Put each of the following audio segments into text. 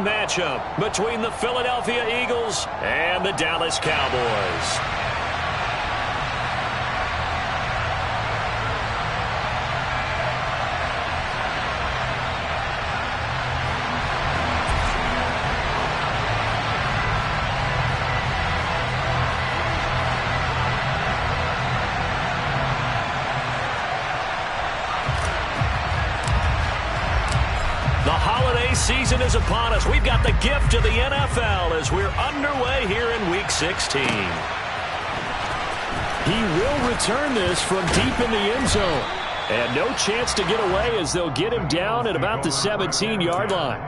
matchup between the Philadelphia Eagles and the Dallas Cowboys. Season is upon us. We've got the gift of the NFL as we're underway here in Week 16. He will return this from deep in the end zone. And no chance to get away as they'll get him down at about the 17-yard line.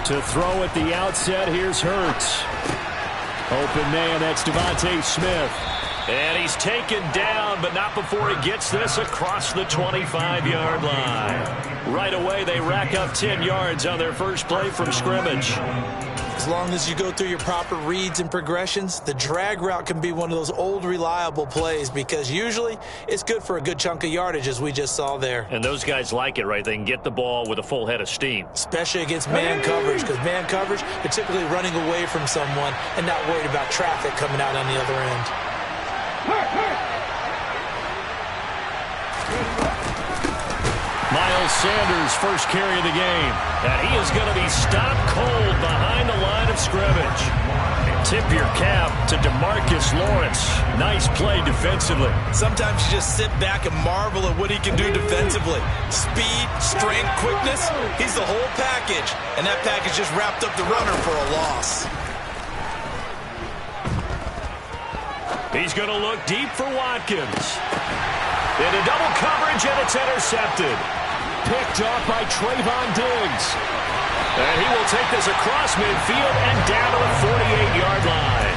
To throw at the outset, here's Hurts. Open man, that's Devontae Smith. And he's taken down, but not before he gets this across the 25-yard line. Right away, they rack up 10 yards on their first play from scrimmage. As long as you go through your proper reads and progressions, the drag route can be one of those old reliable plays because usually it's good for a good chunk of yardage as we just saw there. And those guys like it, right? They can get the ball with a full head of steam. Especially against man coverage because man coverage, they're typically running away from someone and not worried about traffic coming out on the other end. Miles Sanders, first carry of the game. And he is going to be stopped cold behind the line of scrimmage. Tip your cap to DeMarcus Lawrence. Nice play defensively. Sometimes you just sit back and marvel at what he can do defensively. Speed, strength, quickness, he's the whole package. And that package just wrapped up the runner for a loss. He's going to look deep for Watkins. Into double coverage, and it's intercepted. Picked off by Trayvon Diggs. And he will take this across midfield and down to the 48-yard line.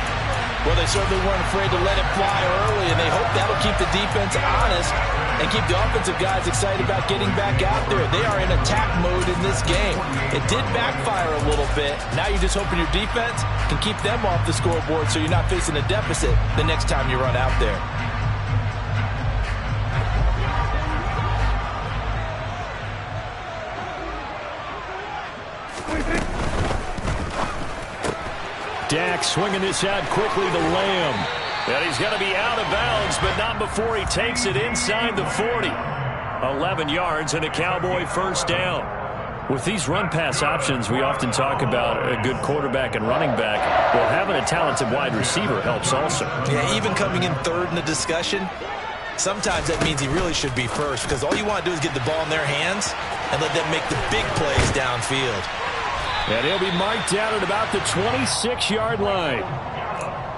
Well, they certainly weren't afraid to let it fly early, and they hope that'll keep the defense honest and keep the offensive guys excited about getting back out there. They are in attack mode in this game. It did backfire a little bit. Now you're just hoping your defense can keep them off the scoreboard so you're not facing a deficit the next time you run out there. Dak swinging this out quickly to Lamb. And he's going to be out of bounds, but not before he takes it inside the 40. 11 yards and a Cowboy first down. With these run-pass options, we often talk about a good quarterback and running back. Well, having a talented wide receiver helps also. Yeah, even coming in third in the discussion, sometimes that means he really should be first because all you want to do is get the ball in their hands and let them make the big plays downfield. And he'll be marked down at about the 26-yard line.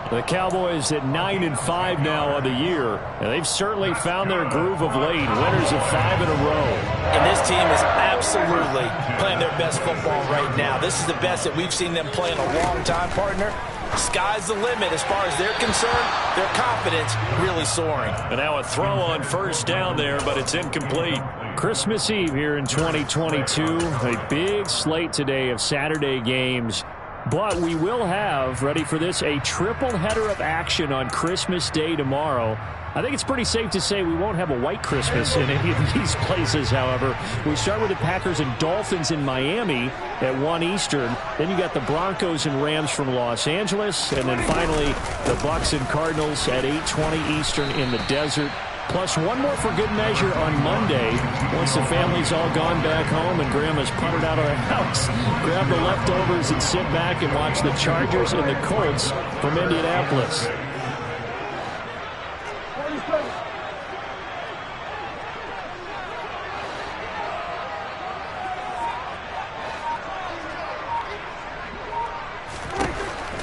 The Cowboys at 9-5 now on the year, and they've certainly found their groove of late. Winners of 5 in a row. And this team is absolutely playing their best football right now. This is the best that we've seen them play in a long time, partner. Sky's the limit as far as they're concerned. Their confidence really soaring. And now a throw on first down there, but it's incomplete. Christmas Eve here in 2022. A big slate today of Saturday games. But we will have, ready for this, a triple header of action on Christmas Day tomorrow. I think it's pretty safe to say we won't have a white Christmas in any of these places, however. We start with the Packers and Dolphins in Miami at 1 Eastern. Then you got the Broncos and Rams from Los Angeles. And then finally, the Bucs and Cardinals at 8:20 Eastern in the desert. Plus one more for good measure on Monday. Once the family's all gone back home and Grandma's puttered out of the house, grab the leftovers and sit back and watch the Chargers and the Colts from Indianapolis.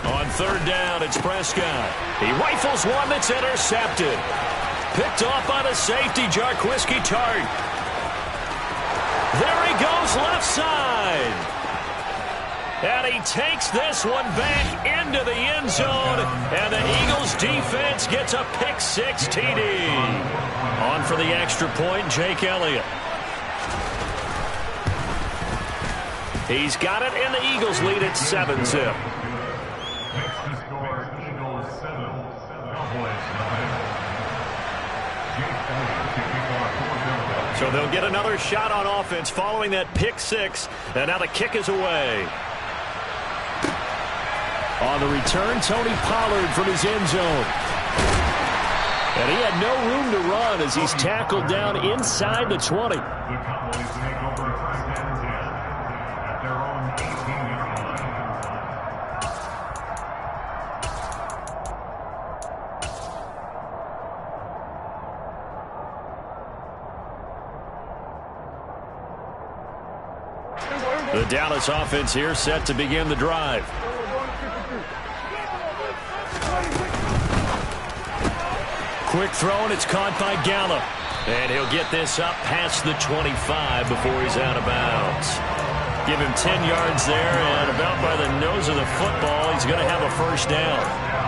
On third down, it's Prescott. He rifles one that's intercepted. Picked off by the safety, Jarquiski Tart. There he goes left side. And he takes this one back into the end zone. And the Eagles defense gets a pick six TD. on for the extra point, Jake Elliott. He's got it, and the Eagles lead at 7-zip. So they'll get another shot on offense following that pick six. And now the kick is away. On the return, Tony Pollard from his end zone. And he had no room to run as he's tackled down inside the 20. The Dallas offense here set to begin the drive. Quick throw, and it's caught by Gallup. And he'll get this up past the 25 before he's out of bounds. Give him 10 yards there, and about by the nose of the football, he's going to have a first down.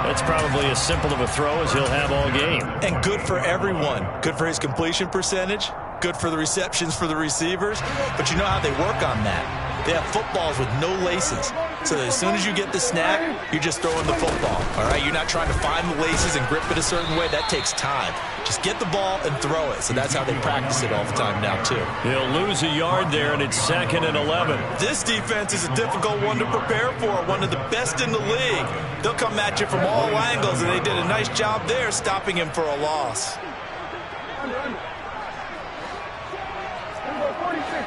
That's probably as simple of a throw as he'll have all game. And good for everyone. Good for his completion percentage. Good for the receptions for the receivers. But you know how they work on that. They have footballs with no laces. So as soon as you get the snap, you're just throwing the football. All right, you're not trying to find the laces and grip it a certain way. That takes time. Just get the ball and throw it. So that's how they practice it all the time now, too. He'll lose a yard there, and it's 2nd and 11. This defense is a difficult one to prepare for, one of the best in the league. They'll come at you from all angles, and they did a nice job there stopping him for a loss.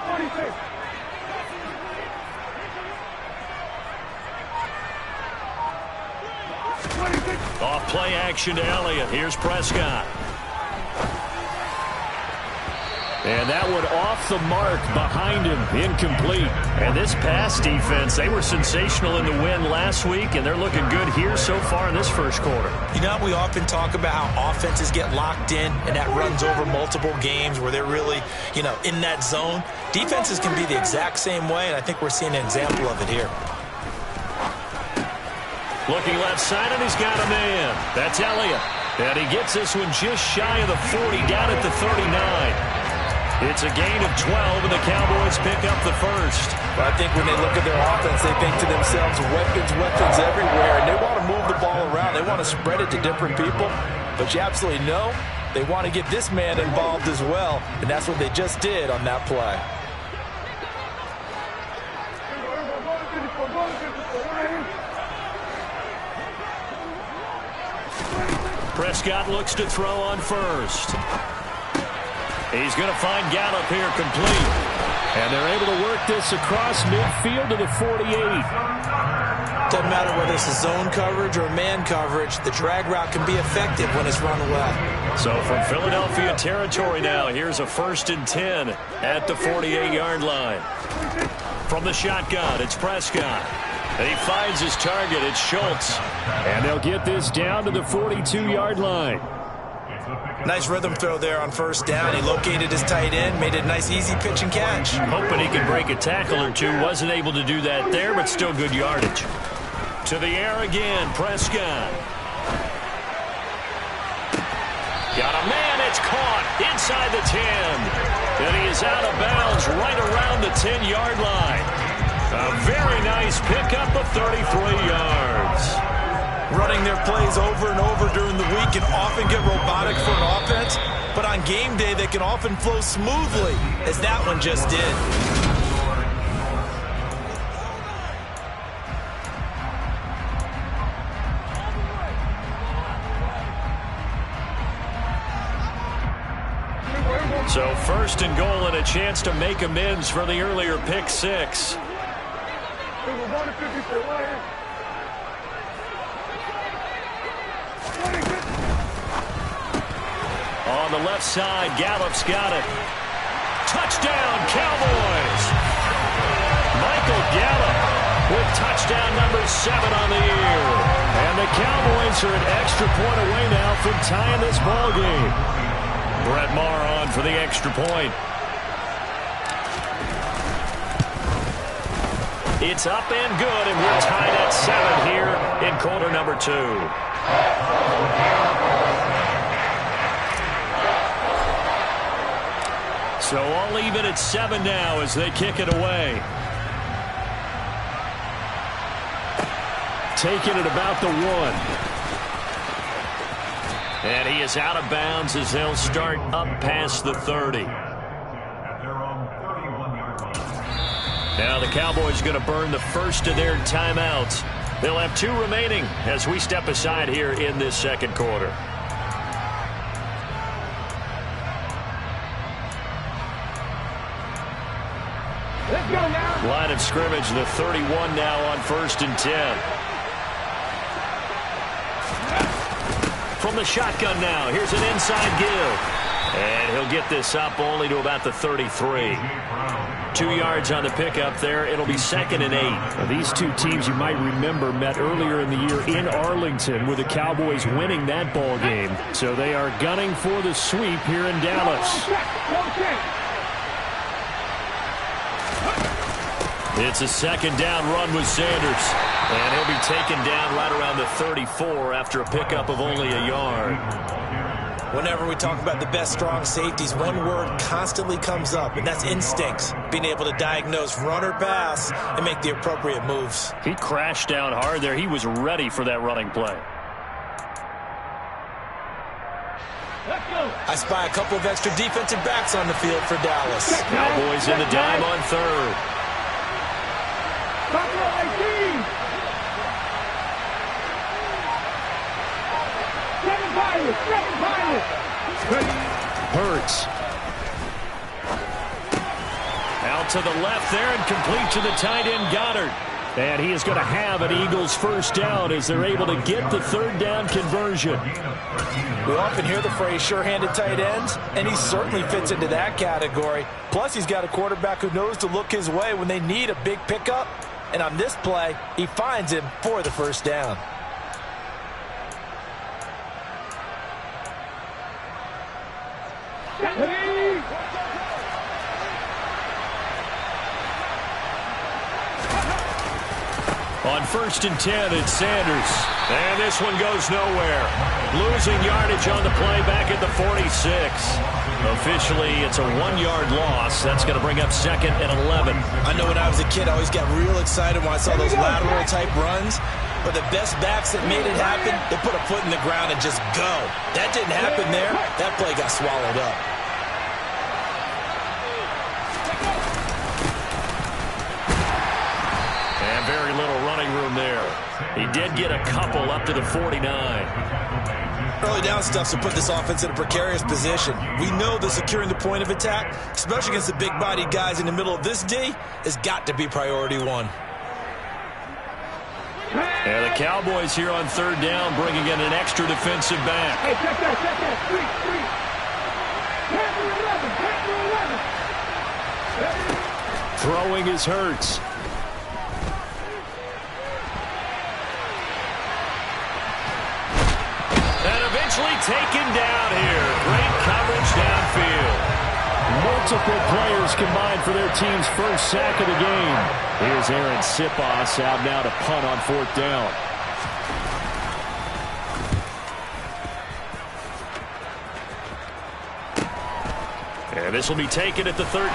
46. Off play action to Elliott. Here's Prescott. And that one off the mark behind him, incomplete. And this pass defense, they were sensational in the win last week, and they're looking good here so far in this first quarter. You know, we often talk about how offenses get locked in, and that runs over multiple games where they're really, in that zone. Defenses can be the exact same way, and I think we're seeing an example of it here. Looking left side, and he's got a man. That's Elliott. And he gets this one just shy of the 40, down at the 39. It's a gain of 12, and the Cowboys pick up the first. But I think when they look at their offense, they think to themselves, weapons everywhere, and they want to move the ball around. They want to spread it to different people. But you absolutely know they want to get this man involved as well, and that's what they just did on that play. Prescott looks to throw on first. He's going to find Gallup here complete. And they're able to work this across midfield to the 48. Doesn't matter whether it's a zone coverage or man coverage, the drag route can be effective when it's run well. So from Philadelphia territory now, here's a 1st and 10 at the 48-yard line. From the shotgun, it's Prescott. And he finds his target. It's Schultz. And they'll get this down to the 42-yard line. Nice rhythm throw there on first down. He located his tight end, made it a nice easy pitch and catch. Hoping he could break a tackle or two. Wasn't able to do that there, but still good yardage. To the air again, Prescott. Got a man, it's caught inside the 10. And he is out of bounds right around the 10-yard line. A very nice pickup of 33 yards. Running their plays over and over during the week can often get robotic for an offense, but on game day they can often flow smoothly, as that one just did. So 1st and goal and a chance to make amends for the earlier pick six. On the left side, Gallup's got it. Touchdown, Cowboys! Michael Gallup with touchdown number 7 on the year. And the Cowboys are an extra point away now from tying this ball game. Brett Maher on for the extra point. It's up and good, and we're tied at 7 here in quarter number 2. So all even at 7 now as they kick it away. Taking it about the 1. And he is out of bounds as they'll start up past the 30. Now the Cowboys going to burn the first of their timeouts. They'll have 2 remaining as we step aside here in this second quarter. Let's go now. Line of scrimmage, the 31 now on 1st and 10. From the shotgun now, here's an inside give. And he'll get this up only to about the 33. 2 yards on the pickup there. It'll be 2nd and 8. Now, these 2 teams you might remember met earlier in the year in Arlington with the Cowboys winning that ball game. So they are gunning for the sweep here in Dallas. It's a 2nd down run with Sanders. And he'll be taken down right around the 34 after a pickup of only a yard. Whenever we talk about the best strong safeties, one word constantly comes up, and that's instincts. Being able to diagnose run or pass and make the appropriate moves. He crashed down hard there. He was ready for that running play. I spy a couple of extra defensive backs on the field for Dallas. Cowboys in the dime on 3rd. Hurts. Out to the left there and complete to the tight end Goddard. And he is going to have an Eagles first down as they're able to get the 3rd down conversion. We often hear the phrase sure-handed tight ends, and he certainly fits into that category. Plus, he's got a quarterback who knows to look his way when they need a big pickup. And on this play, he finds him for the first down. On 1st and 10, it's Sanders. And this one goes nowhere. Losing yardage on the play back at the 46. Officially, it's a 1-yard loss. That's going to bring up 2nd and 11. I know when I was a kid, I always got real excited when I saw those lateral-type runs. But the best backs that made it happen, they put a foot in the ground and just go. That didn't happen there. That play got swallowed up. And very little running room there. He did get a couple up to the 49. Early down stuffs will put this offense in a precarious position. We know that securing the point of attack, especially against the big-bodied guys in the middle of this D, has got to be priority 1. And the Cowboys here on 3rd down bringing in an extra defensive back. Hey, check that. Throwing is Hurts. And eventually taken down here. Great coverage downfield. Multiple players combined for their team's first sack of the game. Here's Aaron Sipos out now to punt on 4th down. And this will be taken at the 13.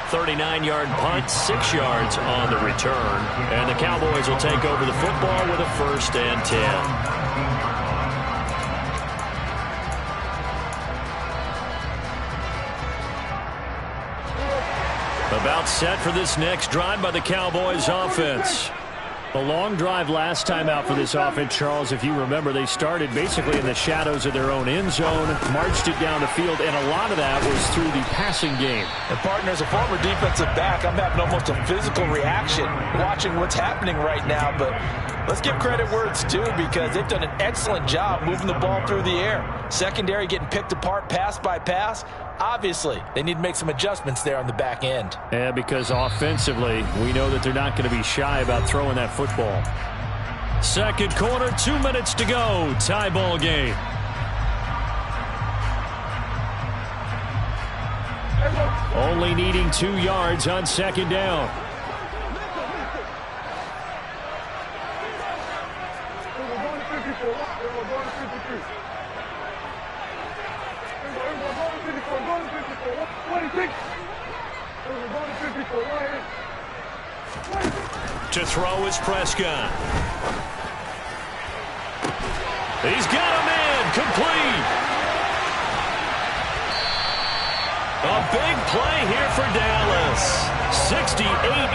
39-yard punt, 6 yards on the return. And the Cowboys will take over the football with a 1st and 10. About set for this next drive by the Cowboys offense. A long drive last time out for this offense, Charles. If you remember, they started basically in the shadows of their own end zone, marched it down the field, and a lot of that was through the passing game. And, partner, as a former defensive back, I'm having almost a physical reaction watching what's happening right now. But let's give credit where it's due because they've done an excellent job moving the ball through the air. Secondary getting picked apart pass by pass. Obviously, they need to make some adjustments there on the back end. Yeah, because offensively, we know that they're not going to be shy about throwing that football. Second quarter, 2 minutes to go. Tie ball game. Only needing 2 yards on 2nd down. To throw is Prescott. He's got him in. Complete. A big play here for Dallas. 68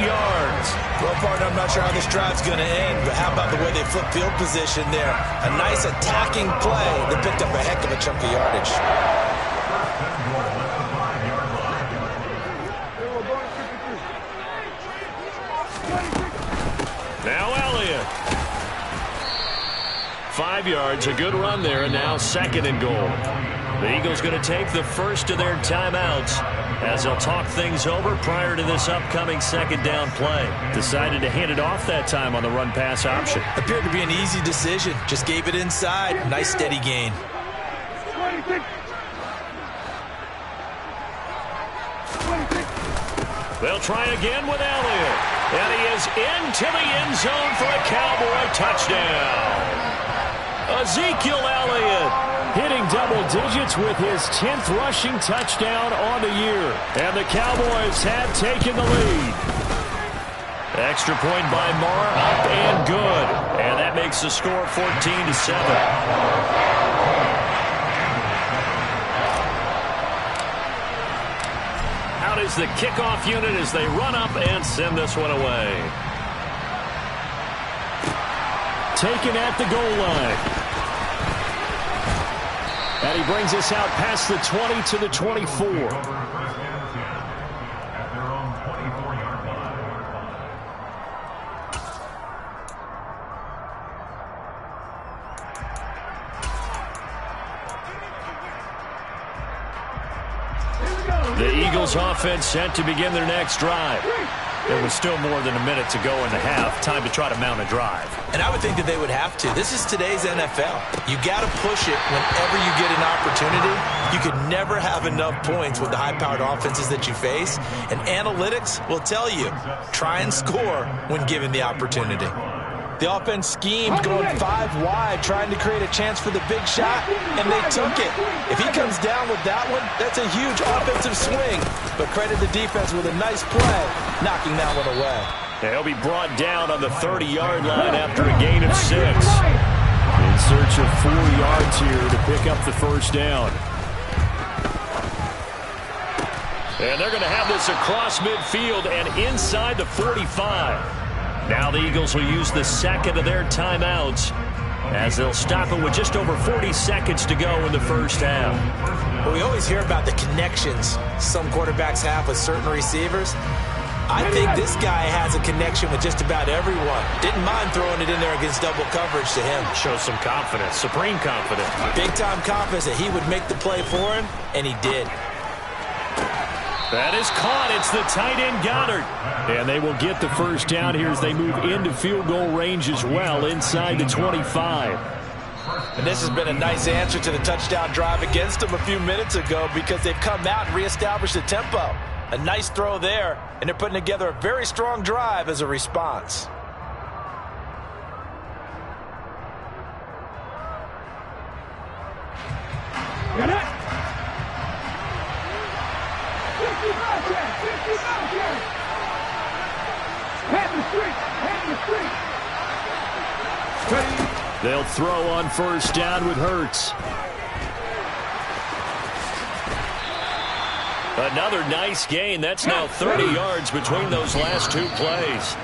yards. Well, partner, I'm not sure how this drive's going to end, but how about the way they flip field position there? A nice attacking play that picked up a heck of a chunk of yardage. Now Elliott. 5 yards, a good run there, and now 2nd and goal. The Eagles going to take the first of their timeouts as they'll talk things over prior to this upcoming 2nd down play. Decided to hand it off that time on the run-pass option. Appeared to be an easy decision. Just gave it inside. Nice steady gain. They'll try again with Elliott. And he is into the end zone for a Cowboy touchdown. Ezekiel Elliott hitting double digits with his 10th rushing touchdown on the year. And the Cowboys have taken the lead. Extra point by Marr, up and good. And that makes the score 14-7. Out is the kickoff unit as they run up and send this one away. Taken at the goal line. And he brings us out past the 20 to the 24. The Eagles offense set to begin their next drive. There was still more than a minute to go in the half. Time to try to mount a drive. And I would think that they would have to. This is today's NFL. You got to push it whenever you get an opportunity. You could never have enough points with the high-powered offenses that you face. And analytics will tell you, try and score when given the opportunity. The offense schemed going 5 wide, trying to create a chance for the big shot, and they took it. If he comes down with that one, that's a huge offensive swing. But credit the defense with a nice play, knocking that one away. He'll be brought down on the 30-yard line after a gain of 6. In search of 4 yards here to pick up the first down. And they're going to have this across midfield and inside the 45. Now the Eagles will use the second of their timeouts as they'll stop it with just over 40 seconds to go in the first half. Well, we always hear about the connections some quarterbacks have with certain receivers. I think this guy has a connection with just about everyone. Didn't mind throwing it in there against double coverage to him. Shows some confidence, supreme confidence. Big-time confidence that he would make the play for him, and he did. That is caught. It's the tight end Goddard. And they will get the first down here as they move into field goal range as well inside the 25. And this has been a nice answer to the touchdown drive against them a few minutes ago because they've come out and reestablished the tempo. A nice throw there, and they're putting together a very strong drive as a response. Get it! They'll throw on first down with Hurts. Another nice gain. That's now 30 yards between those last 2 plays.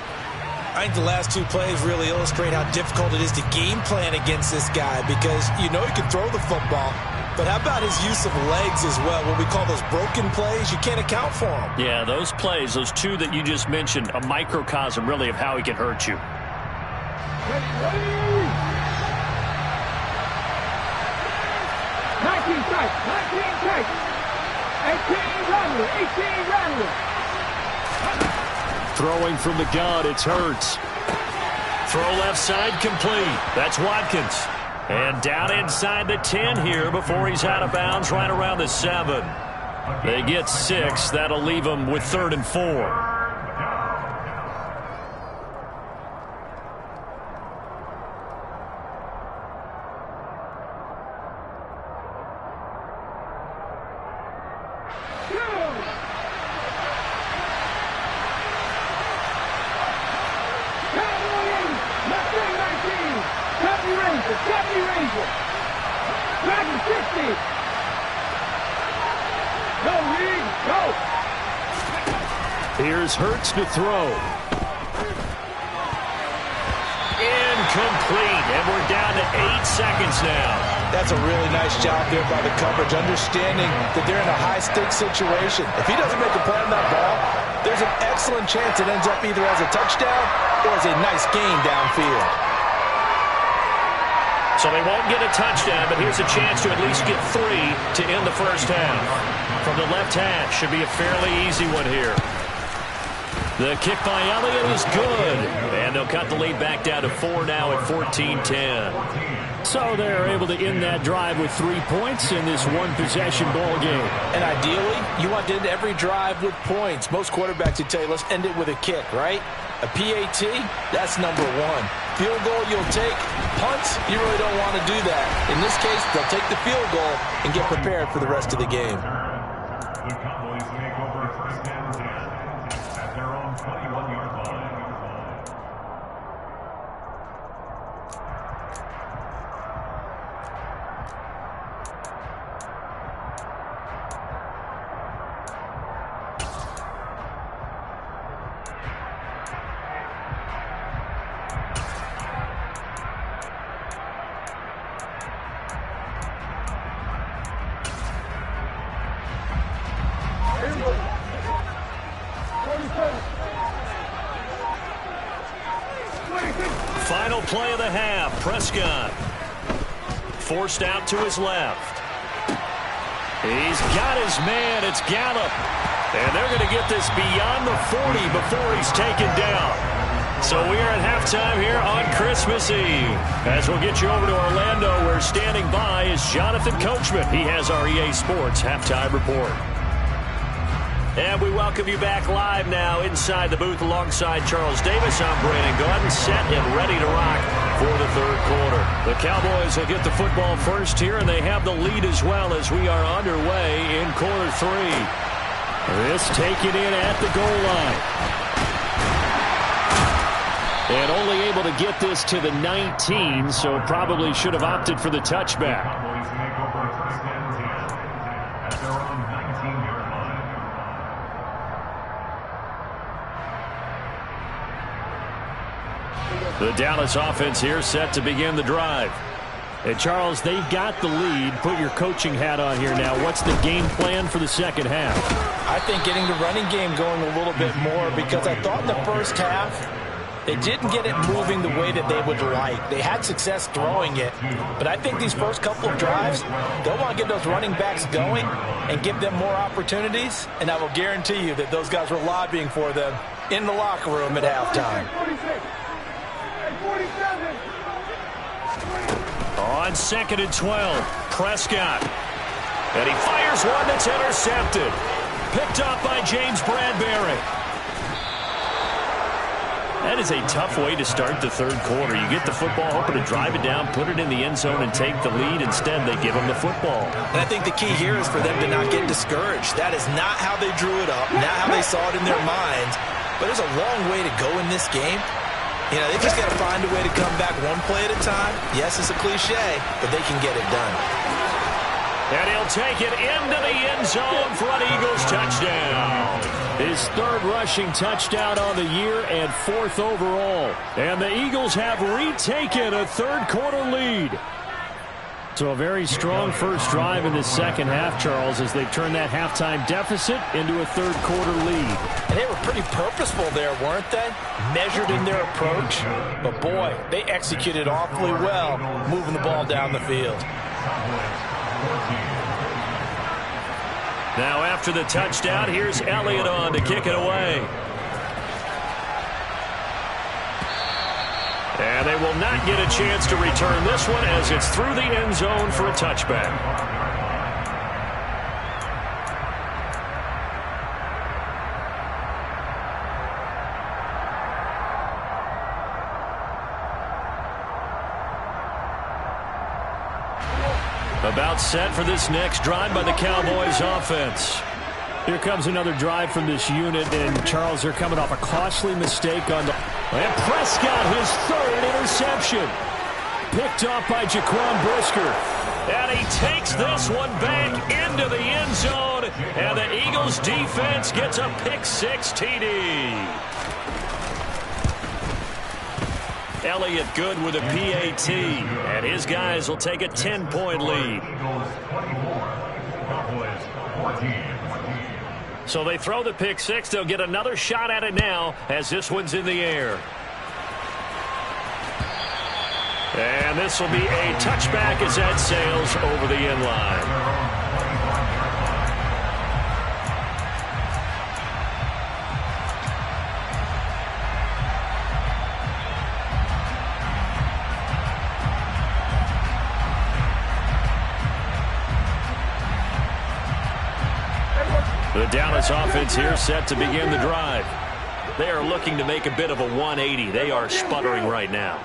I think the last 2 plays really illustrate how difficult it is to game plan against this guy because you know he can throw the football. But how about his use of legs as well? What we call those broken plays, you can't account for them. Yeah, those plays, those 2 that you just mentioned, a microcosm really of how he can hurt you. 19 tight, 18 rattler. Throwing from the gun, it's Hurts. Throw left side complete. That's Watkins. And down inside the 10 here before he's out of bounds right around the 7. They get 6. That'll leave them with 3rd and 4. 50. Go, Reed, go. Here's Hurts to throw. Incomplete, and we're down to 8 seconds now. That's a really nice job there by the coverage, understanding that they're in a high-stakes situation. If he doesn't make a play on that ball, there's an excellent chance it ends up either as a touchdown or as a nice gain downfield. So they won't get a touchdown, but here's a chance to at least get 3 to end the first half. From the left hash, should be a fairly easy one here. The kick by Elliott is good. And they'll cut the lead back down to 4 now at 14-10. So they're able to end that drive with 3 points in this one-possession ball game. And ideally, you want to end every drive with points. Most quarterbacks would tell you, let's end it with a kick, right? A PAT, that's number 1. Field goal you'll take. Punts, you really don't want to do that. In this case, they'll take the field goal and get prepared for the rest of the game. The Cowboys take over first and 10 at their own 21-yard line. Final play of the half. Prescott forced out to his left. He's got his man. It's Gallup. And they're going to get this beyond the 40 before he's taken down. So we are at halftime here on Christmas Eve. As we'll get you over to Orlando, where standing by is Jonathan Coachman. He has our EA Sports halftime report. And we welcome you back live now inside the booth alongside Charles Davis. I'm Brandon Gaudin, set and ready to rock for the third quarter. The Cowboys will get the football first here, and they have the lead as well as we are underway in quarter 3. This taken in at the goal line. And only able to get this to the 19, so probably should have opted for the touchback. Cowboys take over first and 10 at their own 19-yard line. The Dallas offense here set to begin the drive. And Charles, they've got the lead. Put your coaching hat on here now. What's the game plan for the second half? I think getting the running game going a little bit more, because I thought in the first half they didn't get it moving the way that they would like. They had success throwing it, but I think these first couple of drives, they'll want to get those running backs going and give them more opportunities, and I will guarantee you that those guys were lobbying for them in the locker room at halftime. 47. On 2nd and 12, Prescott. And he fires one that's intercepted. Picked up by James Bradbury. That is a tough way to start the third quarter. You get the football, hoping to drive it down, put it in the end zone, and take the lead. Instead, they give them the football. And I think the key here is for them to not get discouraged. That is not how they drew it up, not how they saw it in their minds. But there's a long way to go in this game. You know, they just got to find a way to come back one play at a time. Yes, it's a cliche, but they can get it done. And he'll take it into the end zone for an Eagles touchdown. His third rushing touchdown on the year and 4th overall. And the Eagles have retaken a third quarter lead. So a very strong first drive in the second half, Charles, as they've turned that halftime deficit into a third quarter lead. And they were pretty purposeful there, weren't they? Measured in their approach. But boy, they executed awfully well, moving the ball down the field. Now after the touchdown, here's Elliott on to kick it away. And they will not get a chance to return this one as it's through the end zone for a touchback. About set for this next drive by the Cowboys offense. Here comes another drive from this unit, and Charles, they're coming off a costly mistake on the... And Prescott, his third interception. Picked off by Jaquan Brisker. And he takes this one back into the end zone. And the Eagles defense gets a pick-6 TD. Elliott good with a PAT. And his guys will take a 10-point lead. So they throw the pick-6. They'll get another shot at it now as this one's in the air. And this will be a touchback as that sails over the end line. The Dallas offense here set to begin the drive. They are looking to make a bit of a 180. They are sputtering right now.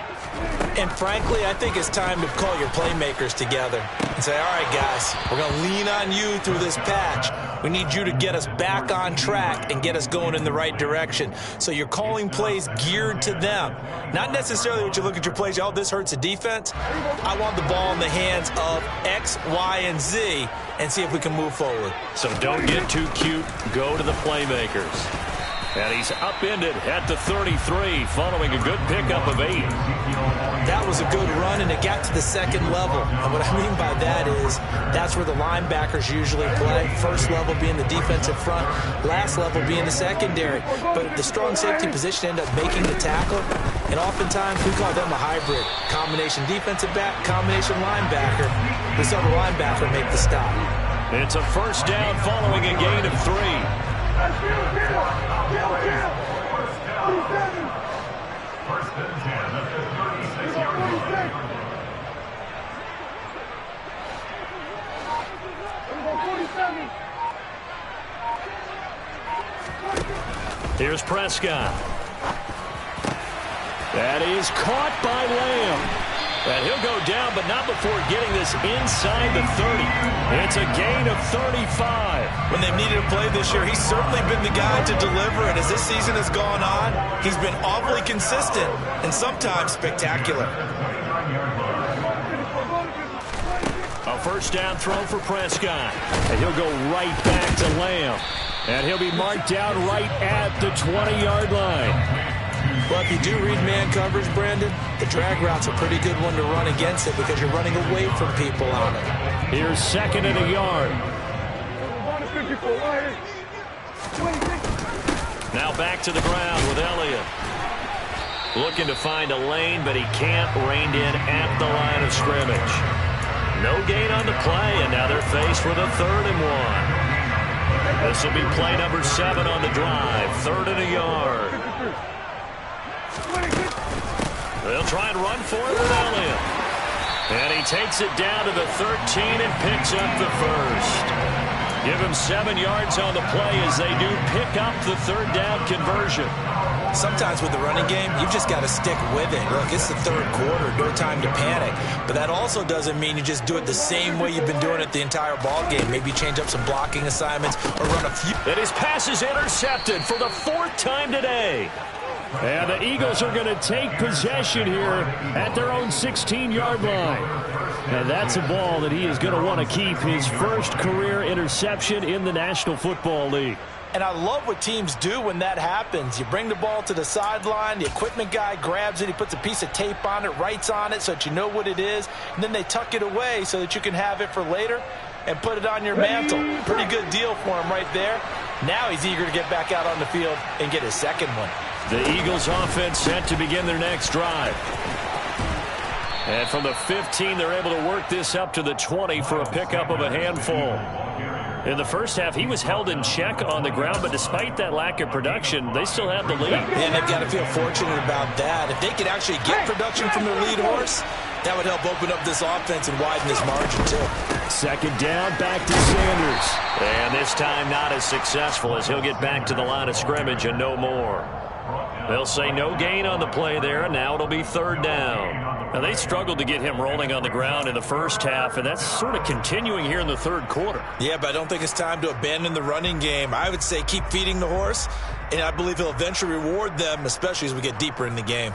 And frankly, I think it's time to call your playmakers together and say, all right, guys, we're going to lean on you through this patch. We need you to get us back on track and get us going in the right direction. So you're calling plays geared to them. Not necessarily what you look at your plays, oh, this hurts the defense. I want the ball in the hands of X, Y, and Z and see if we can move forward. So don't get too cute. Go to the playmakers. And he's upended at the 33 following a good pickup of 8. That was a good run, and it got to the second level. And what I mean by that is that's where the linebackers usually play. First level being the defensive front, last level being the secondary. But the strong safety position ended up making the tackle, and oftentimes we call them a hybrid. Combination defensive back, combination linebacker. We saw the linebacker make the stop. It's a first down following a gain of 3. Here's Prescott. That is caught by Lamb. And he'll go down, but not before getting this inside the 30. It's a gain of 35. When they've needed a play this year, he's certainly been the guy to deliver. And as this season has gone on, he's been awfully consistent and sometimes spectacular. A first down throw for Prescott. And he'll go right back to Lamb. And he'll be marked down right at the 20-yard line. Well, if you do read man coverage, Brandon, the drag route's a pretty good one to run against it because you're running away from people on it. Here's second and a yard. Now back to the ground with Elliott. Looking to find a lane, but he can't. Reined in at the line of scrimmage. No gain on the play, and now they're faced with a 3rd and 1. This will be play number 7 on the drive. 3rd and a yard. They'll try and run for it with Elliott. And he takes it down to the 13 and picks up the first. Give him 7 yards on the play as they do pick up the 3rd down conversion. Sometimes with the running game, you've just got to stick with it. Look, it's the 3rd quarter, no time to panic. But that also doesn't mean you just do it the same way you've been doing it the entire ball game. Maybe change up some blocking assignments or run a few. And his pass is intercepted for the 4th time today. And the Eagles are going to take possession here at their own 16-yard line. And that's a ball that he is going to want to keep, his first career interception in the National Football League. And I love what teams do when that happens. You bring the ball to the sideline, the equipment guy grabs it, he puts a piece of tape on it, writes on it so that you know what it is, and then they tuck it away so that you can have it for later and put it on your mantle. Pretty good deal for him right there. Now he's eager to get back out on the field and get his second one. The Eagles offense set to begin their next drive. And from the 15, they're able to work this up to the 20 for a pickup of a handful. In the first half, he was held in check on the ground, but despite that lack of production, they still have the lead. And they've got to feel fortunate about that. If they could actually get production from their lead horse, that would help open up this offense and widen this margin, too. Second down, back to Sanders. And this time not as successful as he'll get back to the line of scrimmage and no more. They'll say no gain on the play there, and now it'll be 3rd down. Now, they struggled to get him rolling on the ground in the first half, and that's sort of continuing here in the 3rd quarter. Yeah, but I don't think it's time to abandon the running game. I would say keep feeding the horse, and I believe he'll eventually reward them, especially as we get deeper in the game.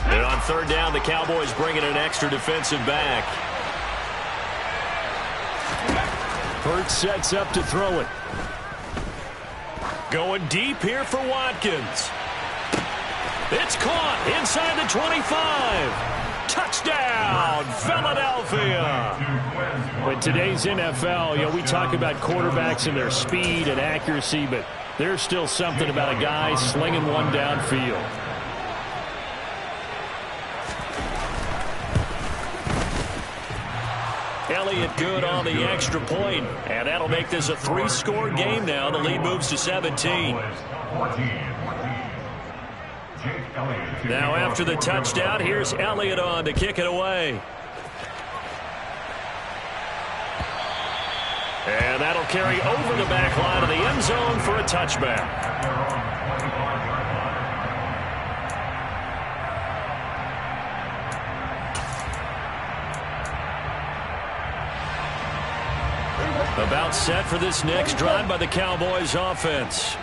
And on third down, the Cowboys bring in an extra defensive back. Hurts sets up to throw it. Going deep here for Watkins. It's caught inside the 25. Touchdown, Philadelphia. In today's NFL, we talk about quarterbacks and their speed and accuracy, but there's still something about a guy slinging one downfield. Elliott good on the extra point, and that'll make this a 3-score game now. The lead moves to 17. Now after the touchdown, here's Elliott on to kick it away. And that'll carry over the back line of the end zone for a touchback. About set for this next drive by the Cowboys offense.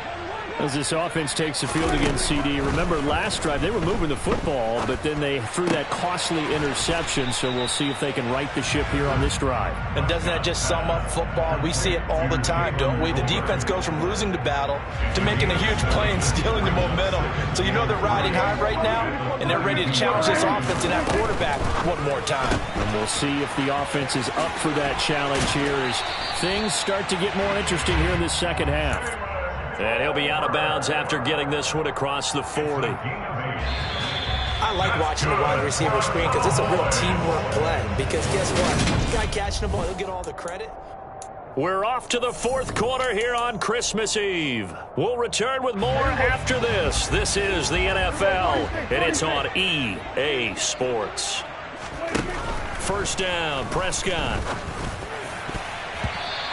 As this offense takes the field against CD, remember last drive they were moving the football, but then they threw that costly interception, so we'll see if they can right the ship here on this drive. And doesn't that just sum up football? We see it all the time, don't we? The defense goes from losing the battle to making a huge play and stealing the momentum. So you know they're riding high right now, and they're ready to challenge this offense and that quarterback one more time. And we'll see if the offense is up for that challenge here as things start to get more interesting here in this second half. And he'll be out of bounds after getting this one across the 40. I like watching the wide receiver screen because it's a real teamwork play. Because guess what? The guy catching the ball, he'll get all the credit. We're off to the fourth quarter here on Christmas Eve. We'll return with more after this. This is the NFL, and it's on EA Sports. First down, Prescott.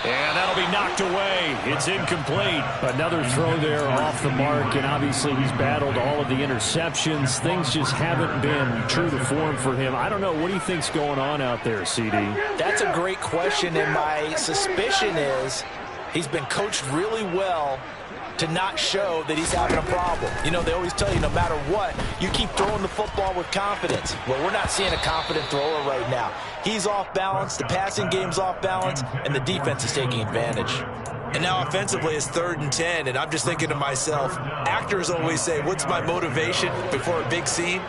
And that'll be knocked away. It's incomplete. Another throw there off the mark, and obviously he's battled all of the interceptions. Things just haven't been true to form for him. I don't know. What do you think's going on out there, CD? That's a great question, and my suspicion is he's been coached really well to not show that he's having a problem. You know, they always tell you no matter what, you keep throwing the football with confidence. Well, we're not seeing a confident thrower right now. He's off balance, the passing game's off balance, and the defense is taking advantage. And now offensively it's 3rd and 10, and I'm just thinking to myself, actors always say, what's my motivation before a big scene?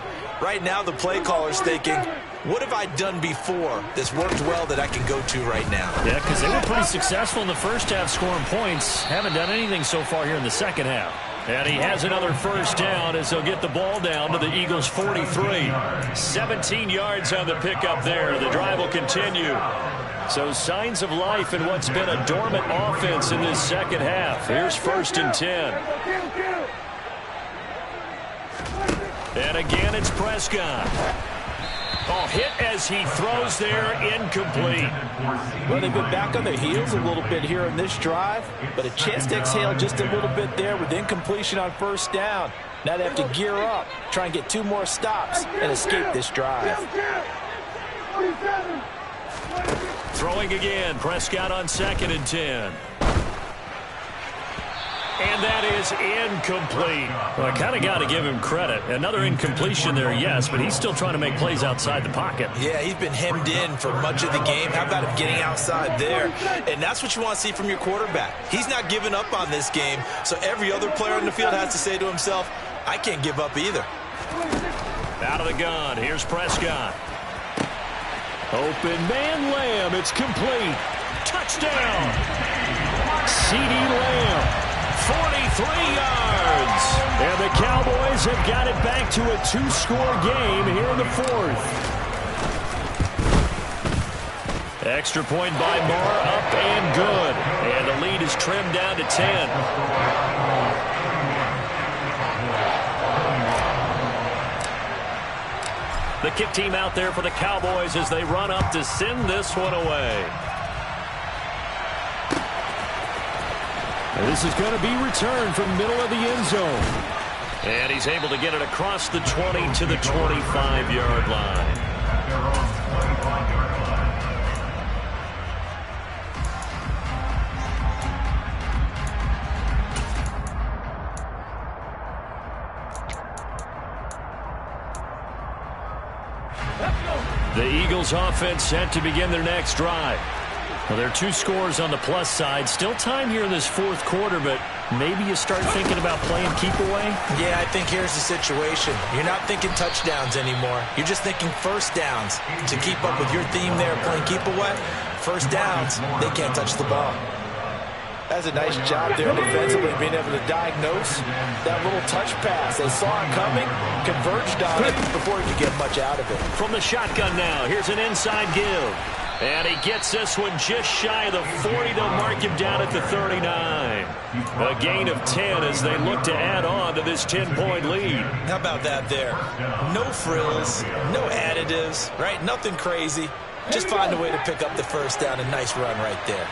Right now the play caller's thinking, what have I done before that's worked well that I can go to right now? Yeah, because they were pretty successful in the first half scoring points. Haven't done anything so far here in the second half. And he has another first down as they'll get the ball down to the Eagles' 43. 17 yards on the pickup there. The drive will continue. So signs of life in what's been a dormant offense in this second half. Here's 1st and 10. And again, it's Prescott. Oh, hit as he throws there, incomplete. Well, they've been back on their heels a little bit here in this drive, but a chance to exhale just a little bit there with incompletion on first down. Now they have to gear up, try and get 2 more stops, and escape this drive. Throwing again, Prescott on 2nd and 10. And that is incomplete. Well, I kind of got to give him credit. Another incompletion there, yes, but he's still trying to make plays outside the pocket. Yeah, he's been hemmed in for much of the game. How about him getting outside there? And that's what you want to see from your quarterback. He's not giving up on this game, so every other player on the field has to say to himself, I can't give up either. Out of the gun, here's Prescott. Open man Lamb, it's complete. Touchdown! CD Lamb. 43 yards. And the Cowboys have got it back to a 2-score game here in the 4th. Extra point by Moore, up and good. And the lead is trimmed down to 10. The kick team out there for the Cowboys as they run up to send this one away. This is going to be returned from middle of the end zone. And he's able to get it across the 20 to the 25-yard line. The Eagles offense set to begin their next drive. Well, there are 2 scores on the plus side. Still time here in this fourth quarter, but maybe you start thinking about playing keep away? Yeah, I think here's the situation. You're not thinking touchdowns anymore. You're just thinking first downs. To keep up with your theme there, playing keep away, first downs, they can't touch the ball. That's a nice job there defensively, being able to diagnose that little touch pass. They saw it coming, converged on it before he could get much out of it. From the shotgun now, here's an inside give. And he gets this one just shy of the 40. They'll mark him down at the 39. A gain of 10 as they look to add on to this 10-point lead. How about that there? No frills, no additives, right? Nothing crazy. Just find a way to pick up the first down. A nice run right there.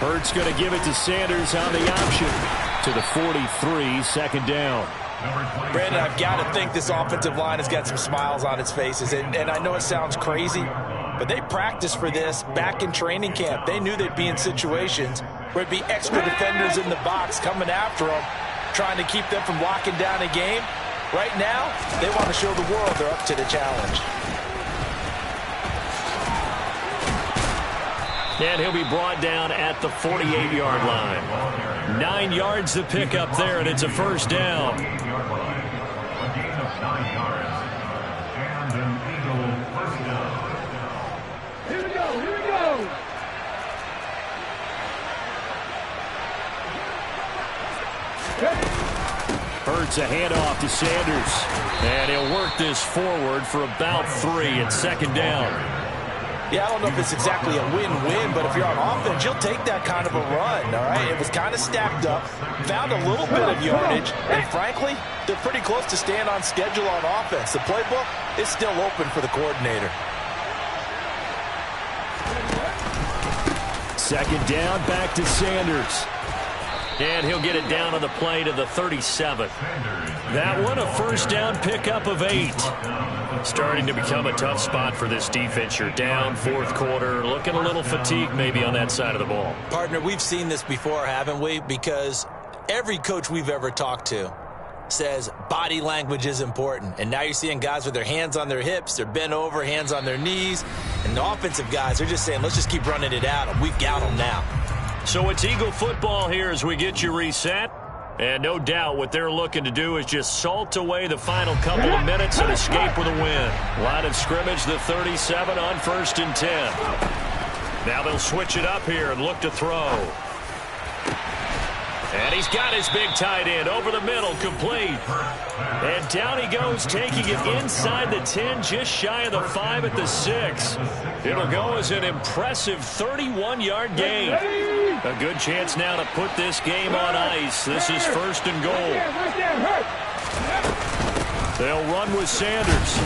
Hurts going to give it to Sanders on the option to the 43, second down. Brandon, I've got to think this offensive line has got some smiles on its faces. And I know it sounds crazy, but they practiced for this back in training camp. They knew they'd be in situations where it'd be extra defenders in the box coming after them, trying to keep them from locking down a game. Right now, they want to show the world they're up to the challenge. And he'll be brought down at the 48-yard line. 9 yards to pick up there, and it's a first down. A gain of 9 yards. And an Eagle first down. Here we go, here we go. Hurts a handoff to Sanders. And he'll work this forward for about 3 at second down. Yeah, I don't know if it's exactly a win-win, but if you're on offense, you'll take that kind of a run, all right? It was kind of stacked up, found a little bit of yardage, and frankly, they're pretty close to staying on schedule on offense. The playbook is still open for the coordinator. Second down, back to Sanders. And he'll get it down on the play to the 37. That one, a first down pickup of 8. Starting to become a tough spot for this defense. You're down fourth quarter, looking a little fatigued maybe on that side of the ball. Partner, we've seen this before, haven't we? Because every coach we've ever talked to says body language is important. And now you're seeing guys with their hands on their hips, they're bent over, hands on their knees. And the offensive guys are just saying, let's just keep running it at them. We've got them now. So it's Eagle football here as we get you reset. And no doubt what they're looking to do is just salt away the final couple of minutes and escape with a win. Line of scrimmage, the 37 on 1st and 10. Now they'll switch it up here and look to throw. And he's got his big tight end over the middle, complete. And down he goes, taking it inside the 10, just shy of the 5 at the 6. It'll go as an impressive 31-yard gain. A good chance now to put this game on ice. This is 1st and goal. They'll run with Sanders.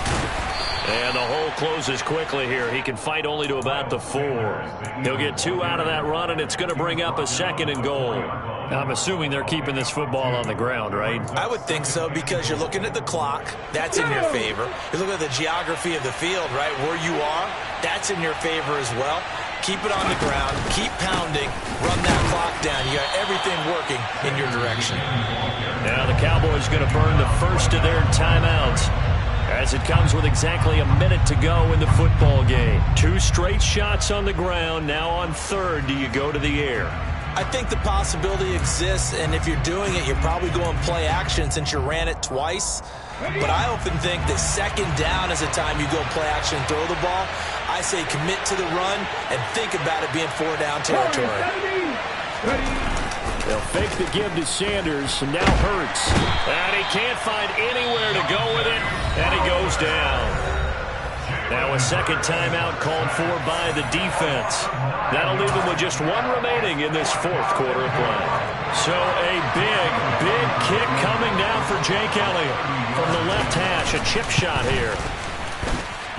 And the hole closes quickly here. He can fight only to about the 4. He'll get 2 out of that run, and it's going to bring up a 2nd and goal. I'm assuming they're keeping this football on the ground, right? I would think so, because you're looking at the clock. That's in your favor. You're looking at the geography of the field, right, where you are. That's in your favor as well. Keep it on the ground. Keep pounding. Run that clock down. You got everything working in your direction. Now the Cowboys going to burn the first of their timeouts, as it comes with exactly a minute to go in the football game. 2 straight shots on the ground. Now on 3rd, do you go to the air? I think the possibility exists, and if you're doing it, you're probably going play action since you ran it twice. But I often think that 2nd down is the time you go play action and throw the ball. I say commit to the run and think about it being 4-down territory. They'll fake the give to Sanders, and now Hurts. And he can't find anywhere to go with it, and he goes down. Now a 2nd timeout called for by the defense. That'll leave them with just 1 remaining in this 4th quarter of play. So a big kick coming now for Jake Elliott from the left hash. A chip shot here.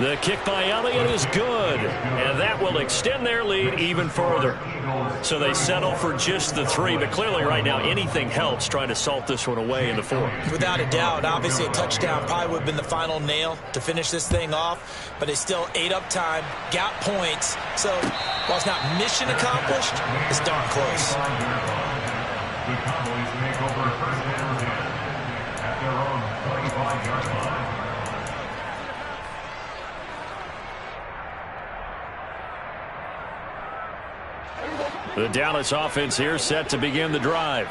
The kick by Elliott is good, and that will extend their lead even further. So they settle for just the 3, but clearly right now anything helps trying to salt this one away in the 4th. Without a doubt, obviously a touchdown probably would have been the final nail to finish this thing off, but it's still ate up time, got points, so while it's not mission accomplished, it's darn close. The Cowboys make over 1st and 10 at their own 25-yard The Dallas offense here set to begin the drive.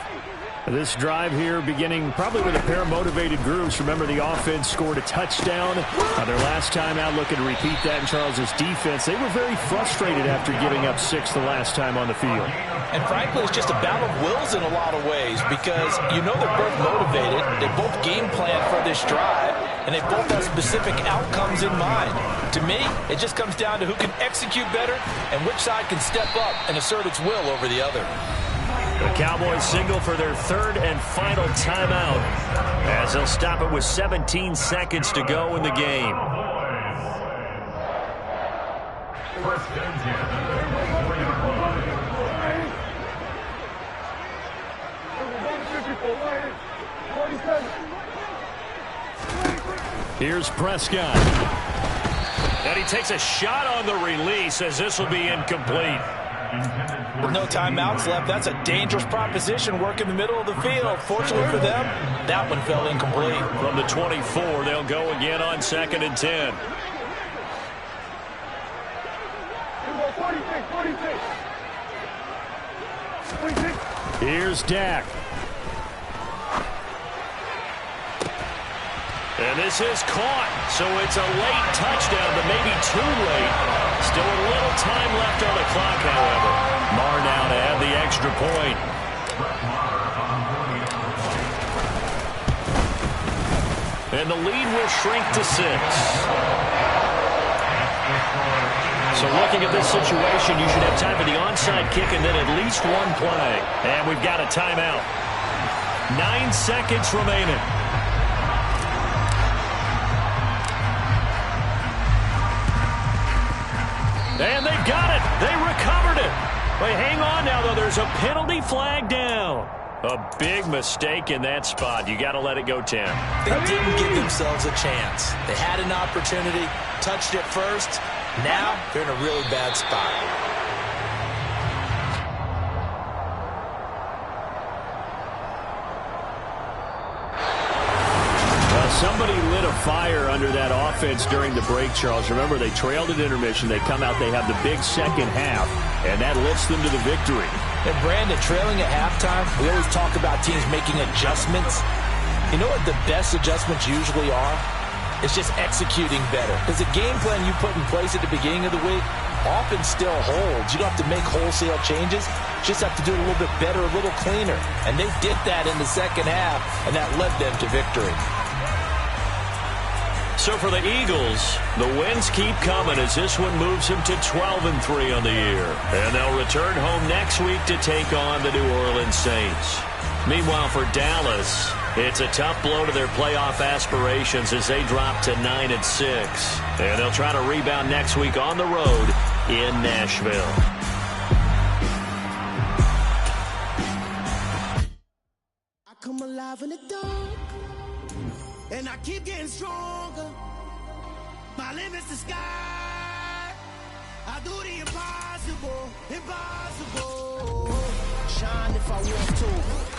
This drive here beginning probably with a pair of motivated groups. Remember, the offense scored a touchdown. Their last time out, looking to repeat that in Charles's defense. They were very frustrated after giving up 6 the last time on the field. And frankly, it's just a battle of wills in a lot of ways because you know they're both motivated. They both game plan for this drive, and they both have specific outcomes in mind. To me, it just comes down to who can execute better and which side can step up and assert its will over the other. The Cowboys signal for their third and final timeout as they'll stop it with 17 seconds to go in the game. Here's Prescott. And he takes a shot on the release as this will be incomplete. With no timeouts left, that's a dangerous proposition. Work in the middle of the field. Fortunately for them, that one fell incomplete. From the 24, they'll go again on 2nd and 10. Here's Dak. And this is caught, so it's a late touchdown, but maybe too late. Still a little time left on the clock, however. Marr now to add the extra point. And the lead will shrink to 6. So looking at this situation, you should have time for the onside kick and then at least one play. And we've got a timeout. 9 seconds remaining. And they've got it. They recovered it. Wait, hang on now, though. There's a penalty flag down. A big mistake in that spot. You got to let it go, Tim. They didn't give themselves a chance. They had an opportunity, touched it first. Now they're in a really bad spot. Somebody lit a fire under that offense during the break, Charles. Remember, they trailed at intermission. They come out, they have the big second half, and that lifts them to the victory. And Brandon, trailing at halftime, we always talk about teams making adjustments. You know what the best adjustments usually are? It's just executing better. Because the game plan you put in place at the beginning of the week often still holds. You don't have to make wholesale changes. You just have to do it a little bit better, a little cleaner. And they did that in the second half, and that led them to victory. So for the Eagles, the wins keep coming as this one moves them to 12-3 on the year. And they'll return home next week to take on the New Orleans Saints. Meanwhile, for Dallas, it's a tough blow to their playoff aspirations as they drop to 9-6. And they'll try to rebound next week on the road in Nashville. I come alive in the dark. And I keep getting stronger. My limit's the sky. I do the impossible, impossible. Shine if I want to.